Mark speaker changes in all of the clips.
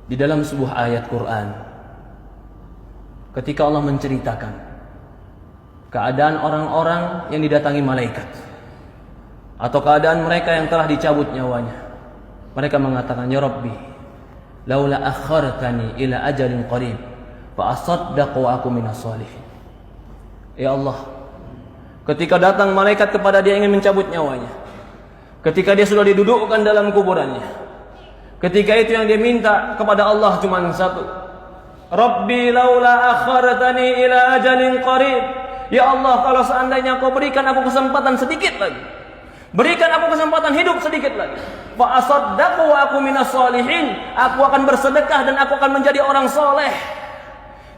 Speaker 1: Di dalam sebuah ayat Quran, ketika Allah menceritakan keadaan orang-orang yang didatangi malaikat atau keadaan mereka yang telah dicabut nyawanya, mereka mengatakan, ya Rabbi, laula akhartani ila ajalin qarib fa asaddaq wa aku minas shalihin. Ya Allah, ketika datang malaikat kepada dia ingin mencabut nyawanya, ketika dia sudah didudukkan dalam kuburannya, ketika itu yang dia minta kepada Allah cuma satu, Rabbi laula akhartani ila ajalin qarib. Ya Allah, kalau seandainya kau berikan aku kesempatan sedikit lagi, berikan aku kesempatan hidup sedikit lagi, fa asaddaq wa aku minas shalihin, aku akan bersedekah dan aku akan menjadi orang soleh.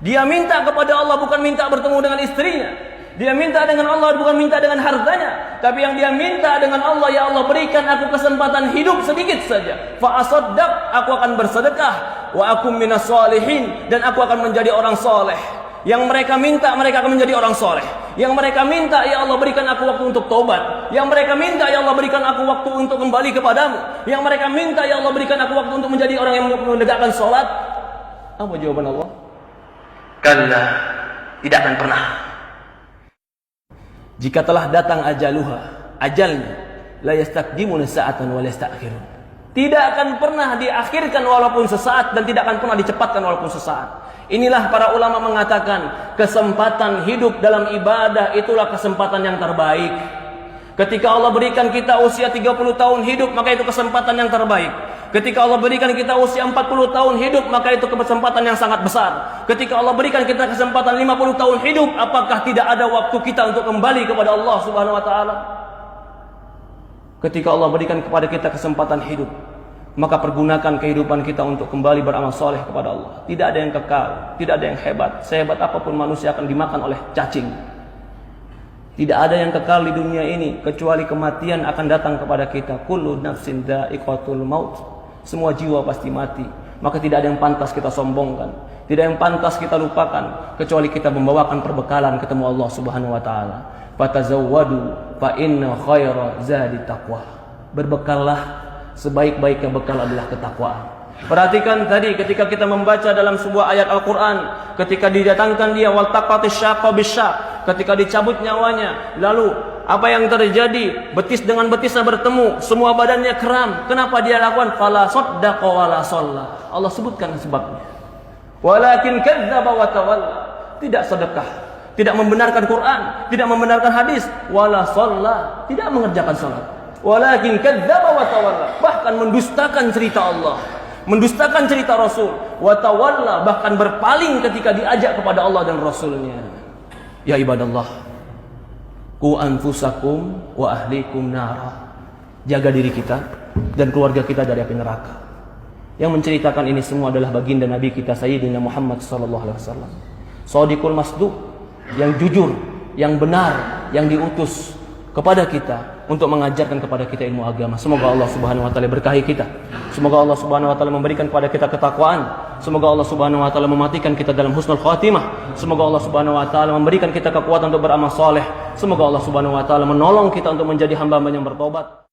Speaker 1: Dia minta kepada Allah bukan minta bertemu dengan istrinya, dia minta dengan Allah bukan minta dengan hartanya, tapi yang dia minta dengan Allah, ya Allah berikan aku kesempatan hidup sedikit saja, fa asaddaq, aku akan bersedekah, wa aku minas shalihin, dan aku akan menjadi orang soleh. Yang mereka minta, mereka akan menjadi orang soleh. Yang mereka minta, ya Allah berikan aku waktu untuk tobat. Yang mereka minta, ya Allah berikan aku waktu untuk kembali kepadamu. Yang mereka minta, ya Allah berikan aku waktu untuk menjadi orang yang menegakkan sholat. Apa jawaban Allah? Kalla, tidak akan pernah. Jika telah datang ajaluha, ajalnya, la yastaqdimuna sa'atan wa la yasta'khirun. Tidak akan pernah diakhirkan walaupun sesaat, dan tidak akan pernah dicepatkan walaupun sesaat. Inilah para ulama mengatakan, kesempatan hidup dalam ibadah itulah kesempatan yang terbaik. Ketika Allah berikan kita usia 30 tahun hidup, maka itu kesempatan yang terbaik. Ketika Allah berikan kita usia 40 tahun hidup, maka itu kesempatan yang sangat besar. Ketika Allah berikan kita kesempatan 50 tahun hidup, apakah tidak ada waktu kita untuk kembali kepada Allah Subhanahu wa taala? Ketika Allah berikan kepada kita kesempatan hidup, maka pergunakan kehidupan kita untuk kembali beramal soleh kepada Allah. Tidak ada yang kekal, tidak ada yang hebat. Sehebat apapun manusia akan dimakan oleh cacing. Tidak ada yang kekal di dunia ini kecuali kematian akan datang kepada kita. Kullu nafsin dha'iqatul maut. Semua jiwa pasti mati. Maka tidak ada yang pantas kita sombongkan, tidak ada yang pantas kita lupakan, kecuali kita membawakan perbekalan ketemu Allah Subhanahu wa taala. Fatazawwadu fa inna khaira zadi taqwa. Berbekallah, sebaik-baiknya bekal adalah ketakwaan. Perhatikan tadi ketika kita membaca dalam sebuah ayat Al-Quran, ketika didatangkan dia waltaqatis syaqqa bisyaq, ketika dicabut nyawanya, lalu apa yang terjadi? Betis dengan betisnya bertemu, semua badannya kram. Kenapa dia lakukan? Fala saddaqa wala shalla. Allah sebutkan sebabnya. Walakin kadzdzaba wa tawalla. Tidak sedekah, tidak membenarkan Quran, tidak membenarkan hadis, wala shalla, tidak mengerjakan salat. Walakin kadzdzaba wa tawalla, bahkan mendustakan cerita Allah, mendustakan cerita Rasul, wa tawalla, bahkan berpaling ketika diajak kepada Allah dan Rasulnya. Ya ibadallah, qu anfusakum wa ahlikum nara. Jaga diri kita dan keluarga kita dari api neraka. Yang menceritakan ini semua adalah baginda Nabi kita Sayyidina Muhammad sallallahu alaihi wasallam. Shadiqul masduq, yang jujur, yang benar, yang diutus kepada kita untuk mengajarkan kepada kita ilmu agama. Semoga Allah Subhanahu wa taala berkahi kita. Semoga Allah Subhanahu wa taala memberikan kepada kita ketakwaan. Semoga Allah Subhanahu wa taala mematikan kita dalam husnul khatimah. Semoga Allah Subhanahu wa taala memberikan kita kekuatan untuk beramal saleh. Semoga Allah Subhanahu wa taala menolong kita untuk menjadi hamba-hamba yang bertobat.